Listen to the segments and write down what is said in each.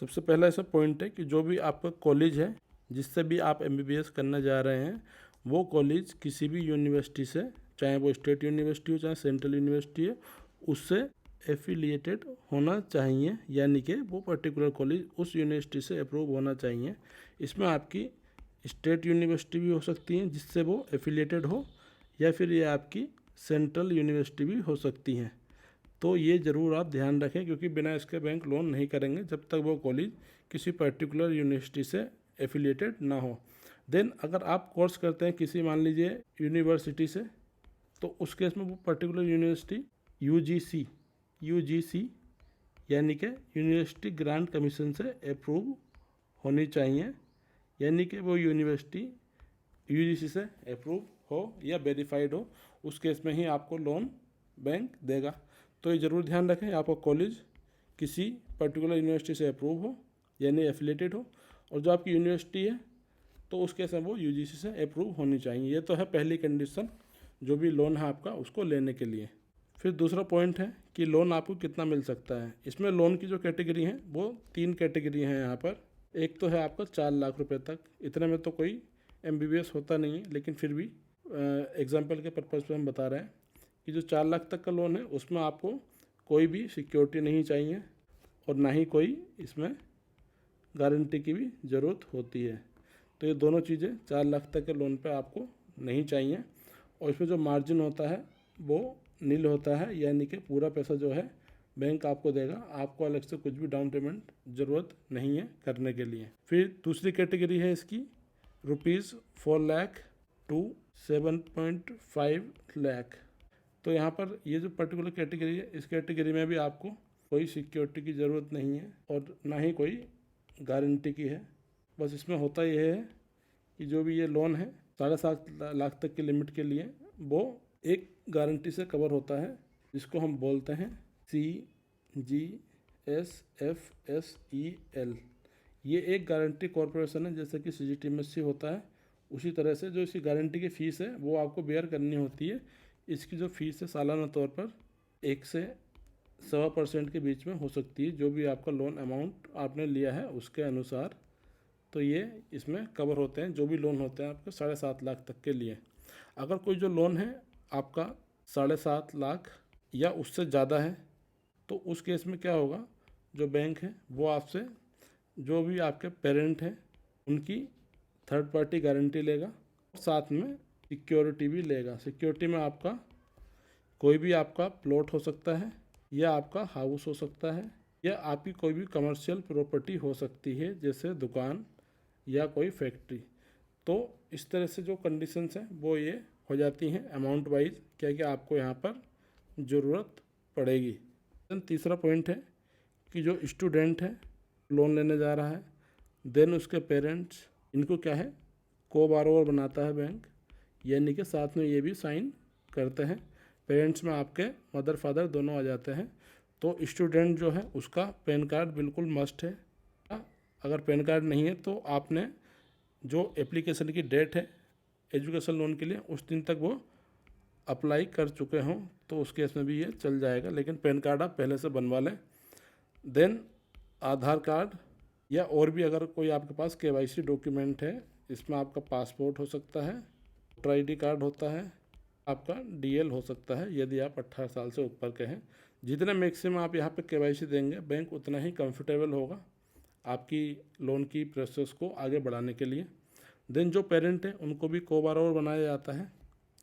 सबसे पहला ऐसा पॉइंट है कि जो भी आपका कॉलेज है जिससे भी आप एमबीबीएस करने जा रहे हैं, वो कॉलेज किसी भी यूनिवर्सिटी से, चाहे वो स्टेट यूनिवर्सिटी हो चाहे सेंट्रल यूनिवर्सिटी है, उससे एफिलिएटेड होना चाहिए, यानी कि वो पर्टिकुलर कॉलेज उस यूनिवर्सिटी से अप्रूव होना चाहिए। इसमें आपकी स्टेट यूनिवर्सिटी भी हो सकती हैं जिससे वो एफिलिएटेड हो, या फिर ये आपकी सेंट्रल यूनिवर्सिटी भी हो सकती हैं। तो ये ज़रूर आप ध्यान रखें, क्योंकि बिना इसके बैंक लोन नहीं करेंगे जब तक वो कॉलेज किसी पर्टिकुलर यूनिवर्सिटी से एफिलिएटेड ना हो। देन अगर आप कोर्स करते हैं किसी, मान लीजिए यूनिवर्सिटी से, तो उस केस में वो पर्टिकुलर यूनिवर्सिटी यूजीसी यानी कि यूनिवर्सिटी ग्रांट कमीशन से अप्रूव होनी चाहिए, यानी कि वो यूनिवर्सिटी यूजीसी से अप्रूव हो या वेरीफाइड हो, उस केस में ही आपको लोन बैंक देगा। तो ये ज़रूर ध्यान रखें, आपका कॉलेज किसी पर्टिकुलर यूनिवर्सिटी से अप्रूव हो यानी एफिलेटेड हो, और जो आपकी यूनिवर्सिटी है तो उस केस में वो यूजीसी से अप्रूव होनी चाहिए। ये तो है पहली कंडीशन जो भी लोन है आपका उसको लेने के लिए। फिर दूसरा पॉइंट है कि लोन आपको कितना मिल सकता है। इसमें लोन की जो कैटेगरी है वो 3 कैटेगरी हैं यहाँ पर। एक तो है आपका 4 लाख रुपए तक। इतने में तो कोई एमबीबीएस होता नहीं है, लेकिन फिर भी एग्जाम्पल के पर्पज़ पे हम बता रहे हैं कि जो 4 लाख तक का लोन है उसमें आपको कोई भी सिक्योरिटी नहीं चाहिए और ना ही कोई इसमें गारंटी की भी ज़रूरत होती है। तो ये दोनों चीज़ें 4 लाख तक के लोन पे आपको नहीं चाहिए, और इसमें जो मार्जिन होता है वो नील होता है, यानी कि पूरा पैसा जो है बैंक आपको देगा, आपको अलग से कुछ भी डाउन पेमेंट ज़रूरत नहीं है करने के लिए। फिर दूसरी कैटेगरी है इसकी ₹4 लाख टू 7.5 लाख। तो यहाँ पर ये जो पर्टिकुलर कैटेगरी है, इस कैटेगरी में भी आपको कोई सिक्योरिटी की ज़रूरत नहीं है और ना ही कोई गारंटी की है। बस इसमें होता यह है कि जो भी ये लोन है 7.5 लाख तक की लिमिट के लिए वो एक गारंटी से कवर होता है, जिसको हम बोलते हैं CGSFSEL। ये एक गारंटी कॉरपोरेशन है, जैसे कि CGTMSE होता है, उसी तरह से जो इसकी गारंटी की फ़ीस है वो आपको बेयर करनी होती है। इसकी जो फ़ीस है सालाना तौर पर 1 से 1.25% के बीच में हो सकती है, जो भी आपका लोन अमाउंट आपने लिया है उसके अनुसार। तो ये इसमें कवर होते हैं जो भी लोन होते हैं आपके 7.5 लाख तक के लिए। अगर कोई जो लोन है आपका 7.5 लाख या उससे ज़्यादा है, तो उस केस में क्या होगा, जो बैंक है वो आपसे जो भी आपके पेरेंट हैं उनकी थर्ड पार्टी गारंटी लेगा, और साथ में सिक्योरिटी भी लेगा। सिक्योरिटी में आपका कोई भी आपका प्लॉट हो सकता है, या आपका हाउस हो सकता है, या आपकी कोई भी कमर्शियल प्रॉपर्टी हो सकती है, जैसे दुकान या कोई फैक्ट्री। तो इस तरह से जो कंडीशंस हैं वो ये हो जाती हैं अमाउंट वाइज, क्या क्या आपको यहाँ पर ज़रूरत पड़ेगी। तीसरा पॉइंट है कि जो स्टूडेंट है लोन लेने जा रहा है, देन उसके पेरेंट्स, इनको क्या है को बारोवर बनाता है बैंक, यानी कि साथ में ये भी साइन करते हैं। पेरेंट्स में आपके मदर फादर दोनों आ जाते हैं। तो स्टूडेंट जो है उसका पैन कार्ड बिल्कुल मस्ट है। अगर पैन कार्ड नहीं है तो आपने जो एप्लीकेशन की डेट है एजुकेशन लोन के लिए उस दिन तक वो अप्लाई कर चुके हों, तो उस केस में भी ये चल जाएगा, लेकिन पैन कार्ड आप पहले से बनवा लें। देन आधार कार्ड, या और भी अगर कोई आपके पास KYC डॉक्यूमेंट है, इसमें आपका पासपोर्ट हो सकता है, वोटर ID कार्ड होता है, आपका DL हो सकता है यदि आप 18 साल से ऊपर के हैं। जितने मैक्सिमम आप यहाँ पे KYC देंगे बैंक उतना ही कंफर्टेबल होगा आपकी लोन की प्रोसेस को आगे बढ़ाने के लिए। देन जो पेरेंट है उनको भी को बारोवर बनाया जाता है,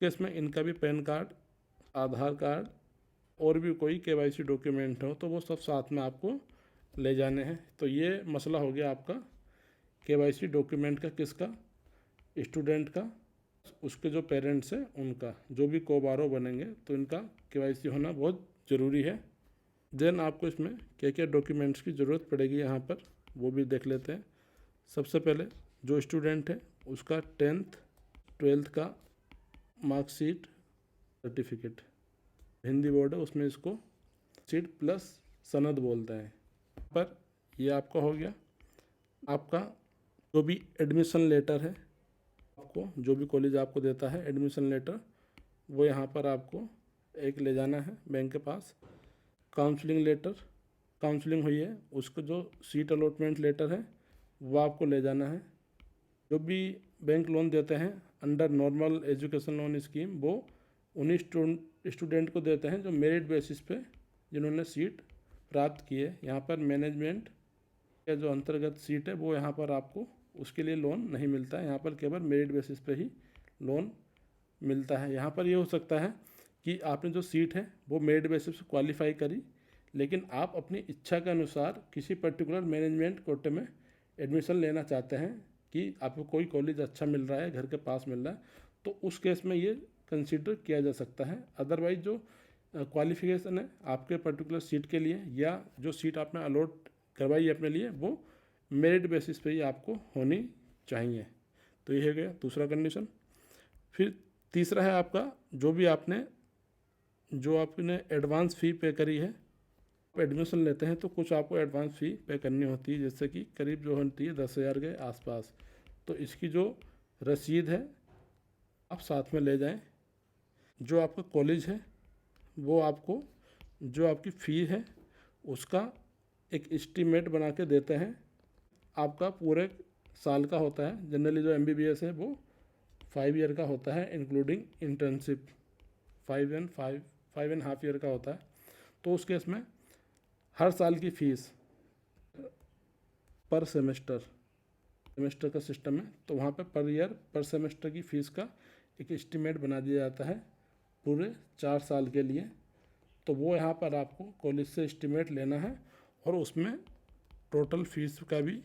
इसमें इनका भी पैन कार्ड, आधार कार्ड और भी कोई KYC डॉक्यूमेंट हो तो वो सब साथ में आपको ले जाने हैं। तो ये मसला हो गया आपका KYC डॉक्यूमेंट का, किसका, स्टूडेंट का, उसके जो पेरेंट्स हैं उनका, जो भी को बारो बनेंगे तो इनका KYC होना बहुत ज़रूरी है। देन आपको इसमें क्या क्या डॉक्यूमेंट्स की ज़रूरत पड़ेगी यहाँ पर वो भी देख लेते हैं। सबसे पहले जो स्टूडेंट है उसका 10th 12th का मार्कशीट सर्टिफिकेट, हिंदी बोर्ड है उसमें इसको सीट प्लस सनद बोलता है। पर ये आपका हो गया। आपका जो भी एडमिशन लेटर है, आपको जो भी कॉलेज आपको देता है एडमिशन लेटर, वो यहाँ पर आपको एक ले जाना है बैंक के पास। काउंसलिंग लेटर, काउंसलिंग हुई है उसको जो सीट अलॉटमेंट लेटर है वो आपको ले जाना है। जो भी बैंक लोन देते हैं under normal education loan scheme वो उन्हीं स्टूडेंट को देते हैं जो मेरिट बेसिस पे जिन्होंने सीट प्राप्त की है। यहाँ पर मैनेजमेंट का जो अंतर्गत सीट है वो यहाँ पर आपको उसके लिए लोन नहीं मिलता है, यहाँ पर केवल मेरिट बेसिस पे ही लोन मिलता है। यहाँ पर ये हो सकता है कि आपने जो सीट है वो मेरिट बेसिस पे क्वालिफाई करी, लेकिन आप अपनी इच्छा के अनुसार किसी पर्टिकुलर मैनेजमेंट कोटे में एडमिशन लेना चाहते हैं कि आपको कोई कॉलेज अच्छा मिल रहा है, घर के पास मिल रहा है, तो उस केस में ये कंसीडर किया जा सकता है। अदरवाइज जो क्वालिफिकेशन है आपके पर्टिकुलर सीट के लिए या जो सीट आपने अलॉट करवाई है अपने लिए वो मेरिट बेसिस पे ही आपको होनी चाहिए। तो ये हो गया दूसरा कंडीशन। फिर तीसरा है आपका जो आपने एडवांस फ़ी पे करी है, आप एडमिशन लेते हैं तो कुछ आपको एडवांस फ़ी पे करनी होती है, जैसे कि करीब जो होती है 10,000 के आसपास। तो इसकी जो रसीद है आप साथ में ले जाएं। जो आपका कॉलेज है वो आपको जो आपकी फ़ी है उसका एक एस्टीमेट बना के देते हैं। आपका पूरे साल का होता है, जनरली जो MBBS है वो 5 ईयर का होता है इंक्लूडिंग इंटर्नशिप, 5.5 ईयर का होता है। तो उस केस में हर साल की फ़ीस पर सेमेस्टर का सिस्टम है, तो वहाँ पे पर ईयर पर सेमेस्टर की फ़ीस का एक एस्टीमेट बना दिया जाता है पूरे 4 साल के लिए। तो वो यहाँ पर आपको कॉलेज से एस्टीमेट लेना है और उसमें टोटल फ़ीस का भी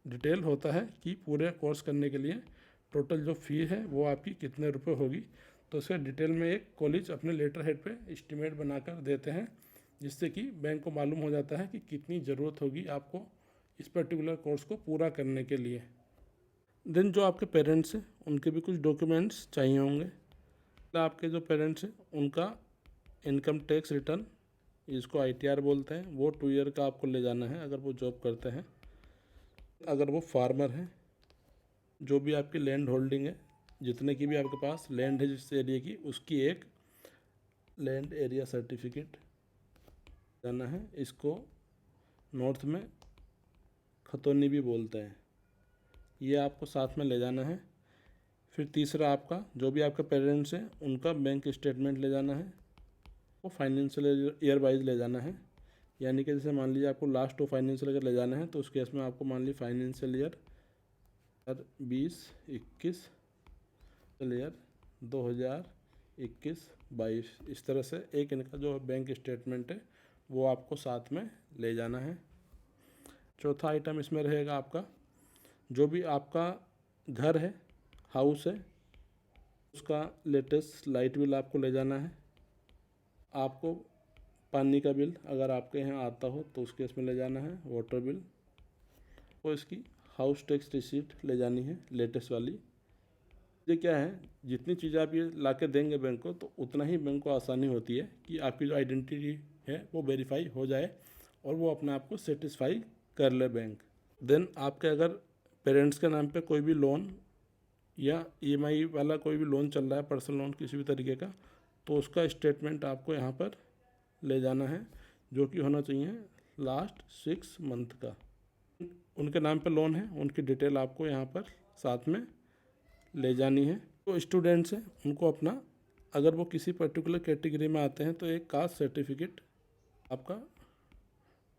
डिटेल होता है कि पूरे कोर्स करने के लिए टोटल जो फ़ी है वो आपकी कितने रुपए होगी। तो उसके डिटेल में एक कॉलेज अपने लेटर हेड पे एस्टीमेट बनाकर देते हैं, जिससे कि बैंक को मालूम हो जाता है कि कितनी ज़रूरत होगी आपको इस पर्टिकुलर कोर्स को पूरा करने के लिए। देन जो आपके पेरेंट्स हैं उनके भी कुछ डॉक्यूमेंट्स चाहिए होंगे। आपके जो पेरेंट्स हैं उनका इनकम टैक्स रिटर्न, इसको ITR बोलते हैं, वो 2 ईयर का आपको ले जाना है अगर वो जॉब करते हैं। अगर वो फार्मर हैं, जो भी आपकी लैंड होल्डिंग है, जितने की भी आपके पास लैंड है जिस एरिया की, उसकी एक लैंड एरिया सर्टिफिकेट जाना है। इसको नॉर्थ में खतौनी भी बोलते हैं, ये आपको साथ में ले जाना है। फिर तीसरा आपका जो भी आपके पेरेंट्स हैं उनका बैंक स्टेटमेंट ले जाना है, वो फाइनेंशियल ईयर वाइज ले जाना है। यानी कि जैसे मान लीजिए आपको लास्ट ऑफ फाइनेंशियल अगर ले जाना है तो उस केस में आपको मान लीजिए फाइनेंशियल ईयर 20-21 ईयर 2021-22 इस तरह से एक इनका जो बैंक स्टेटमेंट है वो आपको साथ में ले जाना है। चौथा आइटम इसमें रहेगा आपका जो भी आपका घर है, हाउस है, उसका लेटेस्ट लाइट बिल आपको ले जाना है। आपको पानी का बिल अगर आपके यहाँ आता हो तो उस केस में ले जाना है, वाटर बिल, और इसकी हाउस टैक्स रिसीट ले जानी है लेटेस्ट वाली। ये क्या है, जितनी चीज़ें आप ये ला के देंगे बैंक को तो उतना ही बैंक को आसानी होती है कि आपकी जो आइडेंटिटी है वो वेरीफाई हो जाए और वो अपने आप को सेटिस्फाई कर ले बैंक। देन आपके अगर पेरेंट्स के नाम पे कोई भी लोन या EMI वाला कोई भी लोन चल रहा है, पर्सनल लोन किसी भी तरीके का, तो उसका स्टेटमेंट आपको यहाँ पर ले जाना है, जो कि होना चाहिए लास्ट 6 मंथ का। उनके नाम पे लोन है, उनकी डिटेल आपको यहाँ पर साथ में ले जानी है। तो स्टूडेंट्स हैं उनको अपना, अगर वो किसी पर्टिकुलर कैटेगरी में आते हैं तो एक कास्ट सर्टिफिकेट आपका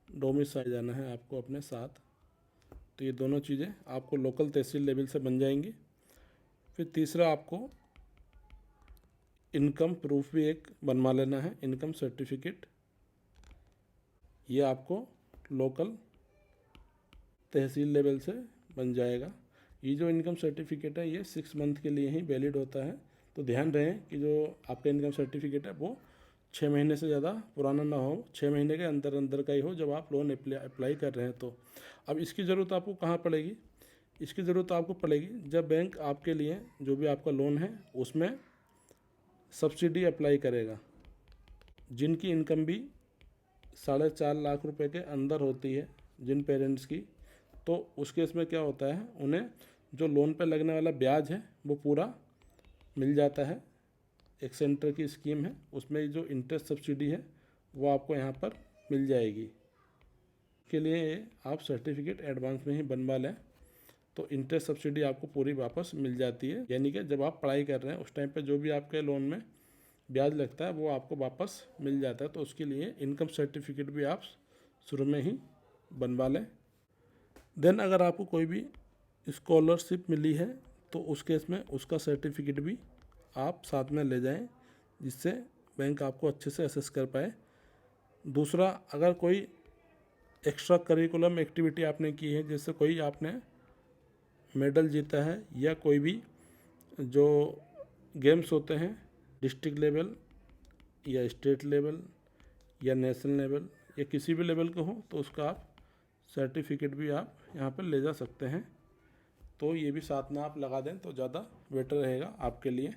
डोमिसाइल जाना है आपको अपने साथ। तो ये दोनों चीज़ें आपको लोकल तहसील लेवल से बन जाएंगी। फिर तीसरा आपको इनकम प्रूफ भी एक बनवा लेना है, इनकम सर्टिफिकेट। ये आपको लोकल तहसील लेवल से बन जाएगा। ये जो इनकम सर्टिफिकेट है ये 6 मंथ के लिए ही वैलिड होता है। तो ध्यान रहे कि जो आपका इनकम सर्टिफिकेट है वो 6 महीने से ज़्यादा पुराना ना हो, 6 महीने के अंदर अंदर का ही हो जब आप लोन अप्लाई कर रहे हैं। तो अब इसकी ज़रूरत आपको कहाँ पड़ेगी? इसकी ज़रूरत आपको पड़ेगी जब बैंक आपके लिए जो भी आपका लोन है उसमें सब्सिडी अप्लाई करेगा। जिनकी इनकम भी 4.5 लाख रुपए के अंदर होती है जिन पेरेंट्स की, तो उस केस में क्या होता है, उन्हें जो लोन पे लगने वाला ब्याज है वो पूरा मिल जाता है। एक सेंटर की स्कीम है, उसमें जो इंटरेस्ट सब्सिडी है वो आपको यहाँ पर मिल जाएगी। के लिए आप सर्टिफिकेट एडवांस में ही बनवा लें, तो इंटरेस्ट सब्सिडी आपको पूरी वापस मिल जाती है। यानी कि जब आप पढ़ाई कर रहे हैं उस टाइम पे जो भी आपके लोन में ब्याज लगता है वो आपको वापस मिल जाता है। तो उसके लिए इनकम सर्टिफिकेट भी आप शुरू में ही बनवा लें। देन अगर आपको कोई भी स्कॉलरशिप मिली है तो उस केस में उसका सर्टिफिकेट भी आप साथ में ले जाएं, जिससे बैंक आपको अच्छे से असेस कर पाए। दूसरा, अगर कोई एक्स्ट्रा करिकुलम एक्टिविटी आपने की है, जैसे कोई आपने मेडल जीता है या कोई भी जो गेम्स होते हैं डिस्ट्रिक्ट लेवल या स्टेट लेवल या नेशनल लेवल या किसी भी लेवल के हो, तो उसका आप सर्टिफिकेट भी आप यहाँ पर ले जा सकते हैं। तो ये भी साथ में आप लगा दें तो ज़्यादा बेटर रहेगा आपके लिए।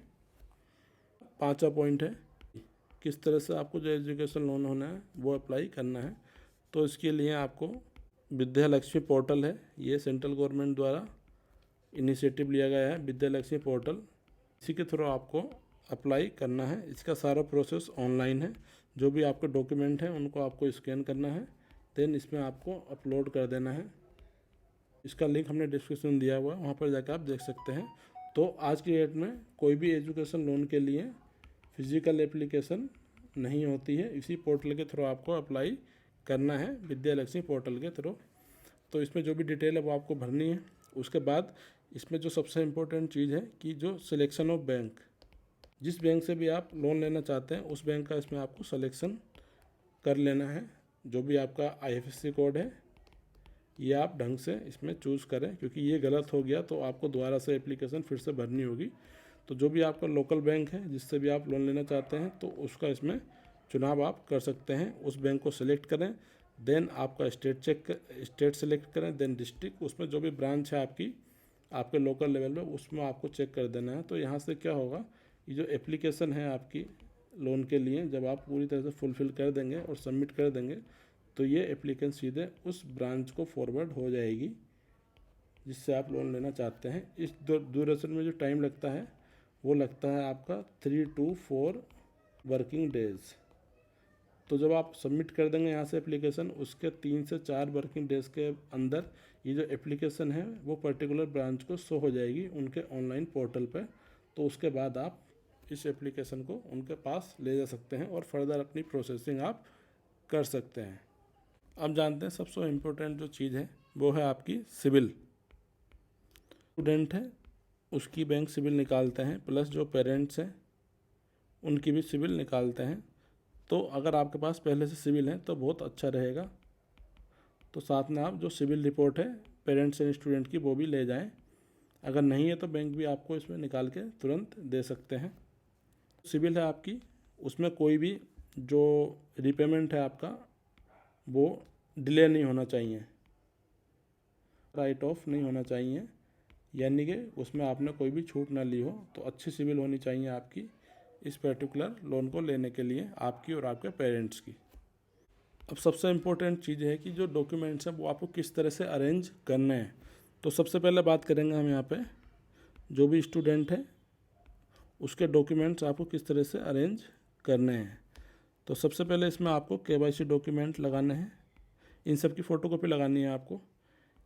5वां पॉइंट है किस तरह से आपको जो एजुकेशन लोन होना है वो अप्लाई करना है। तो इसके लिए आपको विद्या लक्ष्मी पोर्टल है, ये सेंट्रल गवर्नमेंट द्वारा इनिशिएटिव लिया गया है विद्या लक्ष्मी पोर्टल। इसी के थ्रू आपको अप्लाई करना है। इसका सारा प्रोसेस ऑनलाइन है। जो भी आपके डॉक्यूमेंट हैं उनको आपको स्कैन करना है, देन इसमें आपको अपलोड कर देना है। इसका लिंक हमने डिस्क्रिप्शन में दिया हुआ है, वहाँ पर जाकर आप देख सकते हैं। तो आज की डेट में कोई भी एजुकेशन लोन के लिए फिजिकल एप्लीकेशन नहीं होती है, इसी पोर्टल के थ्रू आपको अप्लाई करना है विद्या लक्ष्मी पोर्टल के थ्रू। तो इसमें जो भी डिटेल है वो आपको भरनी है। उसके बाद इसमें जो सबसे इम्पोर्टेंट चीज़ है कि जो सिलेक्शन ऑफ बैंक, जिस बैंक से भी आप लोन लेना चाहते हैं उस बैंक का इसमें आपको सिलेक्शन कर लेना है। जो भी आपका IFSC कोड है ये आप ढंग से इसमें चूज़ करें, क्योंकि ये गलत हो गया तो आपको दोबारा से एप्लीकेशन फिर से भरनी होगी। तो जो भी आपका लोकल बैंक है जिससे भी आप लोन लेना चाहते हैं तो उसका इसमें चुनाव आप कर सकते हैं। उस बैंक को सिलेक्ट करें, देन आपका स्टेट सेलेक्ट करें, देन डिस्ट्रिक्ट, उसमें जो भी ब्रांच है आपके लोकल लेवल में उसमें आपको चेक कर देना है। तो यहाँ से क्या होगा, ये जो एप्लीकेशन है आपकी लोन के लिए जब आप पूरी तरह से फुलफ़िल कर देंगे और सबमिट कर देंगे तो ये एप्लीकेशन सीधे उस ब्रांच को फॉरवर्ड हो जाएगी जिससे आप लोन लेना चाहते हैं। इस ड्यूरेशन में जो टाइम लगता है वो लगता है आपका 3 to 4 वर्किंग डेज़। तो जब आप सबमिट कर देंगे यहाँ से एप्लीकेशन, उसके 3 से 4 वर्किंग डेज़ के अंदर ये जो एप्लीकेशन है वो पर्टिकुलर ब्रांच को शो हो जाएगी उनके ऑनलाइन पोर्टल पर। तो उसके बाद आप इस एप्लीकेशन को उनके पास ले जा सकते हैं और फर्दर अपनी प्रोसेसिंग आप कर सकते हैं। अब जानते हैं सबसे इम्पोर्टेंट जो चीज़ है वो है आपकी सिविल। स्टूडेंट है उसकी बैंक सिविल निकालते हैं, प्लस जो पेरेंट्स हैं उनकी भी सिविल निकालते हैं। तो अगर आपके पास पहले से सिविल है तो बहुत अच्छा रहेगा। तो साथ में आप जो सिविल रिपोर्ट है पेरेंट्स एंड स्टूडेंट की वो भी ले जाएं। अगर नहीं है तो बैंक भी आपको इसमें निकाल के तुरंत दे सकते हैं। सिविल है आपकी, उसमें कोई भी जो रीपेमेंट है आपका वो डिले नहीं होना चाहिए, राइट ऑफ नहीं होना चाहिए, यानी कि उसमें आपने कोई भी छूट ना ली हो। तो अच्छी सिविल होनी चाहिए आपकी इस पर्टिकुलर लोन को लेने के लिए, आपकी और आपके पेरेंट्स की। अब सबसे इम्पोर्टेंट चीज़ है कि जो डॉक्यूमेंट्स हैं वो आपको किस तरह से अरेंज करने हैं। तो सबसे पहले बात करेंगे हम यहाँ पे जो भी स्टूडेंट है उसके डॉक्यूमेंट्स आपको किस तरह से अरेंज करने हैं। तो सबसे पहले इसमें आपको KYC डॉक्यूमेंट लगाने हैं, इन सब की फ़ोटोकॉपी लगानी है आपको।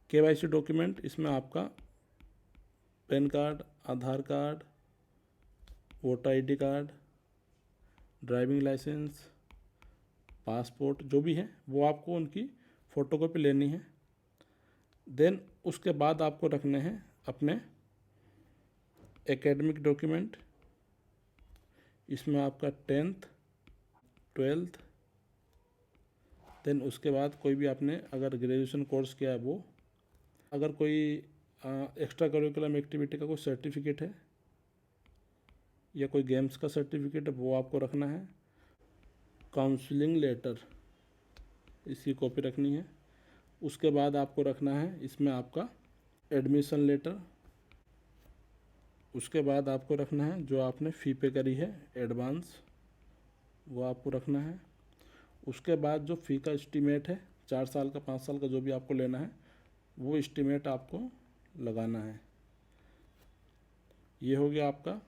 KYC डॉक्यूमेंट इसमें आपका PAN card, Aadhaar card, voter ID card, driving licence, passport जो भी है वो आपको उनकी फ़ोटोकॉपी लेनी है। देन उसके बाद आपको रखने हैं अपने एकेडमिक डॉक्यूमेंट। इसमें आपका 10th 12th, देन उसके बाद कोई भी आपने अगर ग्रेजुएशन कोर्स किया है वो, अगर कोई एक्स्ट्रा करिकुलम एक्टिविटी का कोई सर्टिफिकेट है या कोई गेम्स का सर्टिफिकेट है वो आपको रखना है। काउंसलिंग लेटर इसकी कॉपी रखनी है। उसके बाद आपको रखना है इसमें आपका एडमिशन लेटर। उसके बाद आपको रखना है जो आपने फ़ी पे करी है एडवांस, वो आपको रखना है। उसके बाद जो फ़ी का एस्टीमेट है 4 साल का 5 साल का जो भी आपको लेना है वो एस्टीमेट आपको लगाना है। ये हो गया आपका।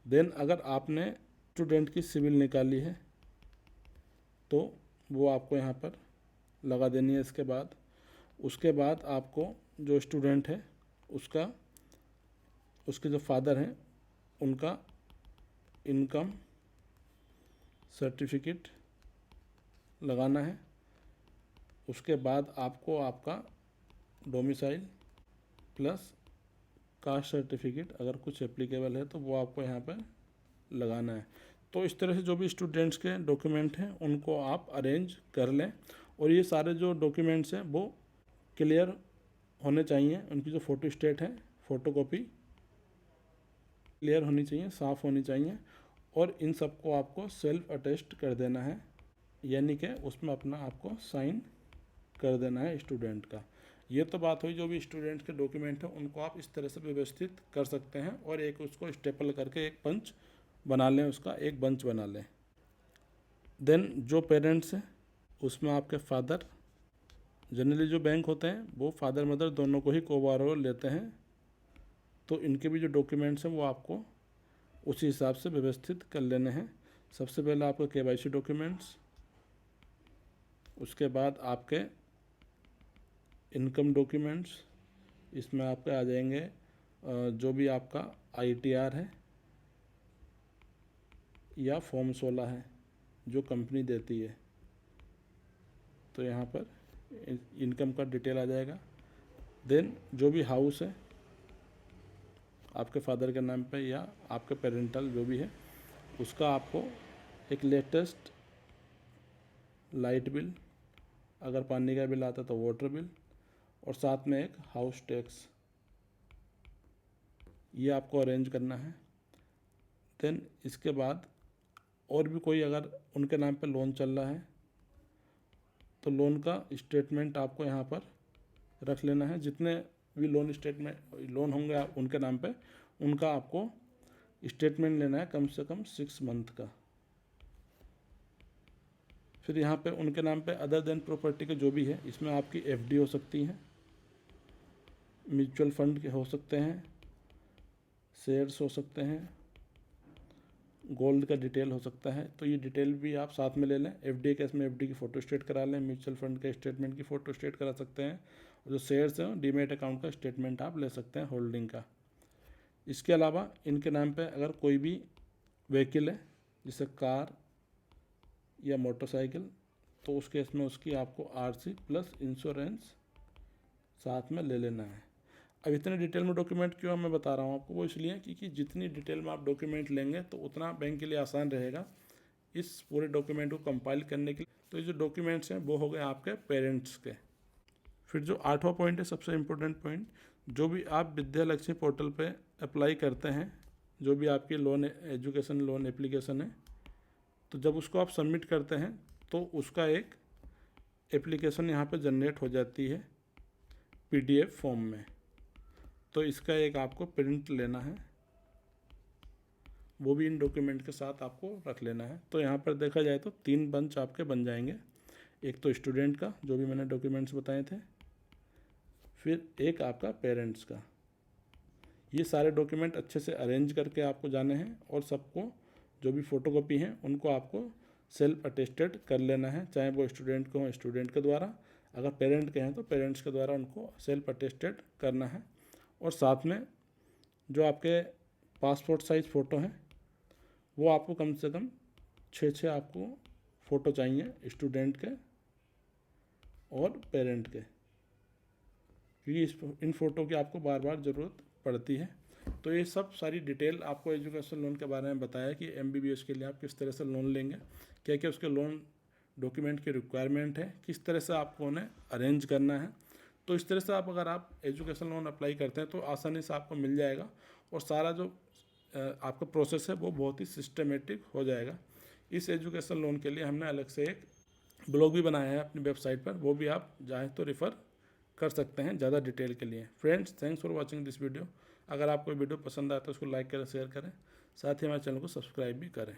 देन अगर आपने स्टूडेंट की सिविल निकाली है तो वो आपको यहाँ पर लगा देनी है। उसके बाद आपको जो स्टूडेंट है उसके जो फादर हैं उनका इनकम सर्टिफिकेट लगाना है। उसके बाद आपको आपका डोमिसाइल प्लस कास्ट सर्टिफिकेट अगर कुछ एप्लीकेबल है तो वो आपको यहाँ पर लगाना है। तो इस तरह से जो भी स्टूडेंट्स के डॉक्यूमेंट हैं उनको आप अरेंज कर लें, और ये सारे जो डॉक्यूमेंट्स हैं वो क्लियर होने चाहिए। उनकी जो फ़ोटो स्टेट है, फ़ोटोकॉपी क्लियर होनी चाहिए, साफ़ होनी चाहिए, और इन सबको आपको सेल्फ अटेस्ट कर देना है, यानी कि उसमें अपना आपको साइन कर देना है स्टूडेंट का। ये तो बात हुई जो भी स्टूडेंट के डॉक्यूमेंट हैं उनको आप इस तरह से व्यवस्थित कर सकते हैं, और एक उसको स्टेपल करके एक पंच बना लें, उसका एक बंच बना लें। देन जो पेरेंट्स हैं उसमें आपके फादर, जनरली जो बैंक होते हैं वो फादर मदर दोनों को ही कोबारोर लेते हैं, तो इनके भी जो डॉक्यूमेंट्स हैं वो आपको उसी हिसाब से व्यवस्थित कर लेने हैं। सबसे पहले आपके KYC डॉक्यूमेंट्स, उसके बाद आपके इनकम डॉक्यूमेंट्स, इसमें आपके आ जाएंगे जो भी आपका ITR है या फॉर्म 16 है जो कंपनी देती है, तो यहाँ पर इनकम का डिटेल आ जाएगा। देन जो भी हाउस है आपके फादर के नाम पे या आपके पेरेंटल जो भी है उसका आपको एक लेटेस्ट लाइट बिल, अगर पानी का बिल आता तो वाटर बिल, और साथ में एक हाउस टैक्स, ये आपको अरेंज करना है। देन इसके बाद और भी कोई अगर उनके नाम पे लोन चल रहा है तो लोन का स्टेटमेंट आपको यहाँ पर रख लेना है। जितने भी लोन होंगे उनके नाम पे उनका आपको स्टेटमेंट लेना है, कम से कम 6 मंथ का। फिर यहाँ पे उनके नाम पे अदर देन प्रॉपर्टी के जो भी है, इसमें आपकी FD हो सकती है, म्यूचुअल फंड के हो सकते हैं, शेयर्स हो सकते हैं, गोल्ड का डिटेल हो सकता है, तो ये डिटेल भी आप साथ में ले लें। FD केस में FD की फ़ोटो स्टेट करा लें, म्यूचुअल फंड के स्टेटमेंट की फ़ोटो स्टेट करा सकते हैं, और जो शेयर्स हैं डीमेट अकाउंट का स्टेटमेंट आप ले सकते हैं होल्डिंग का। इसके अलावा इनके नाम पे अगर कोई भी व्हीकल है जैसे कार या मोटरसाइकिल, तो उस केस में उसकी आपको RC प्लस इंश्योरेंस साथ में ले लेना है। अब इतने डिटेल में डॉक्यूमेंट क्यों मैं बता रहा हूँ आपको, वो इसलिए क्योंकि जितनी डिटेल में आप डॉक्यूमेंट लेंगे तो उतना बैंक के लिए आसान रहेगा इस पूरे डॉक्यूमेंट को कंपाइल करने के लिए। तो ये जो डॉक्यूमेंट्स हैं वो हो गए आपके पेरेंट्स के। फिर जो 8वां पॉइंट है, सबसे इम्पोर्टेंट पॉइंट, जो भी आप विद्यालक्ष्मी पोर्टल पे अप्लाई करते हैं, जो भी आपकी एजुकेशन लोन एप्लीकेशन है, तो जब उसको आप सबमिट करते हैं तो उसका एक एप्लीकेशन यहाँ पे जनरेट हो जाती है PDF फॉर्म में, तो इसका एक आपको प्रिंट लेना है, वो भी इन डॉक्यूमेंट के साथ आपको रख लेना है। तो यहाँ पर देखा जाए तो 3 बंच आपके बन जाएंगे, एक तो स्टूडेंट का जो भी मैंने डॉक्यूमेंट्स बताए थे, फिर एक आपका पेरेंट्स का। ये सारे डॉक्यूमेंट अच्छे से अरेंज करके आपको जाने हैं, और सबको जो भी फ़ोटोकॉपी हैं उनको आपको सेल्फ अटेस्टेड कर लेना है, चाहे वो स्टूडेंट को हो स्टूडेंट के द्वारा, अगर पेरेंट के हैं तो पेरेंट्स के द्वारा उनको सेल्फ अटेस्टेड करना है। और साथ में जो आपके पासपोर्ट साइज़ फ़ोटो हैं वो आपको कम से कम 6 आपको फ़ोटो चाहिए, स्टूडेंट के और पेरेंट के, क्योंकि इन फ़ोटो की आपको बार बार ज़रूरत पड़ती है। तो ये सब सारी डिटेल आपको एजुकेशन लोन के बारे में बताया कि MBBS के लिए आप किस तरह से लोन लेंगे, क्या क्या उसके लोन डॉक्यूमेंट की रिक्वायरमेंट है, किस तरह से आपको उन्हें अरेंज करना है। तो इस तरह से अगर आप एजुकेशन लोन अप्लाई करते हैं तो आसानी से आपको मिल जाएगा, और सारा जो आपका प्रोसेस है वो बहुत ही सिस्टमेटिक हो जाएगा। इस एजुकेशन लोन के लिए हमने अलग से एक ब्लॉग भी बनाया है अपनी वेबसाइट पर, वो भी आप चाहें तो रेफ़र कर सकते हैं ज़्यादा डिटेल के लिए। Friends, thanks for watching this video. अगर आपको वीडियो पसंद आए तो उसको लाइक करें, शेयर करें, साथ ही हमारे चैनल को सब्सक्राइब भी करें।